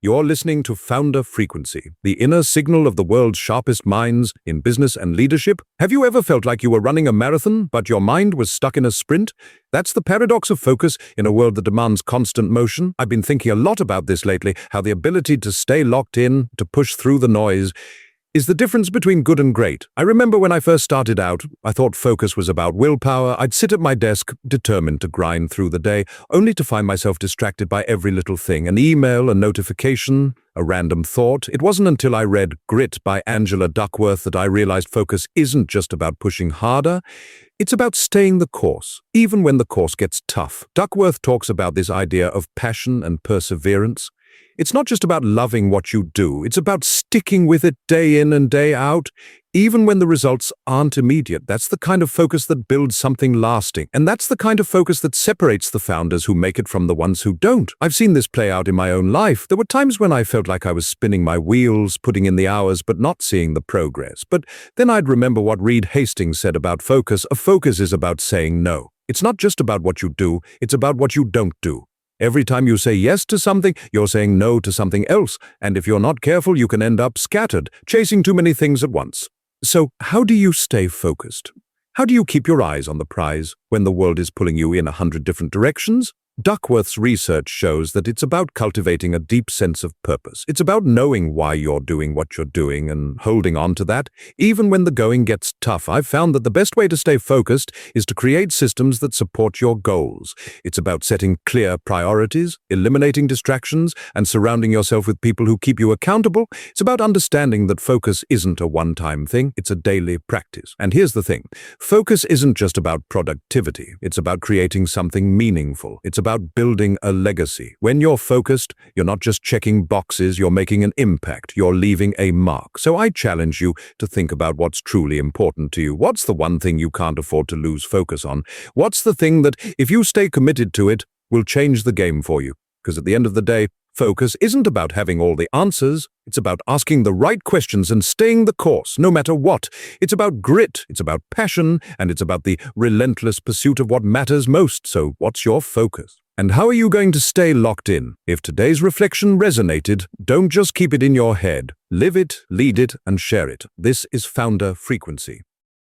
You're listening to Founder Frequency, the inner signal of the world's sharpest minds in business and leadership. Have you ever felt like you were running a marathon, but your mind was stuck in a sprint? That's the paradox of focus in a world that demands constant motion. I've been thinking a lot about this lately, how the ability to stay locked in, to push through the noise, is the difference between good and great. I remember when I first started out, I thought focus was about willpower. I'd sit at my desk, determined to grind through the day, only to find myself distracted by every little thing, an email, a notification, a random thought. It wasn't until I read Grit by Angela Duckworth that I realized focus isn't just about pushing harder, it's about staying the course, even when the course gets tough. Duckworth talks about this idea of passion and perseverance. It's not just about loving what you do, it's about sticking with it day in and day out, even when the results aren't immediate. That's the kind of focus that builds something lasting, and that's the kind of focus that separates the founders who make it from the ones who don't. I've seen this play out in my own life. There were times when I felt like I was spinning my wheels, putting in the hours, but not seeing the progress. But then I'd remember what Reed Hastings said about focus. A focus is about saying no. It's not just about what you do, it's about what you don't do. Every time you say yes to something, you're saying no to something else, and if you're not careful, you can end up scattered, chasing too many things at once. So, how do you stay focused? How do you keep your eyes on the prize when the world is pulling you in 100 different directions? Duckworth's research shows that it's about cultivating a deep sense of purpose. It's about knowing why you're doing what you're doing and holding on to that, even when the going gets tough. I've found that the best way to stay focused is to create systems that support your goals. It's about setting clear priorities, eliminating distractions, and surrounding yourself with people who keep you accountable. It's about understanding that focus isn't a one-time thing, it's a daily practice. And here's the thing, focus isn't just about productivity, it's about creating something meaningful. It's about building a legacy. When you're focused, you're not just checking boxes, you're making an impact, you're leaving a mark. So I challenge you to think about what's truly important to you. What's the one thing you can't afford to lose focus on? What's the thing that, if you stay committed to it, will change the game for you? Because at the end of the day, focus isn't about having all the answers. It's about asking the right questions and staying the course, no matter what. It's about grit, it's about passion, and it's about the relentless pursuit of what matters most. So what's your focus? And how are you going to stay locked in? If today's reflection resonated, don't just keep it in your head. Live it, lead it, and share it. This is Founder Frequency.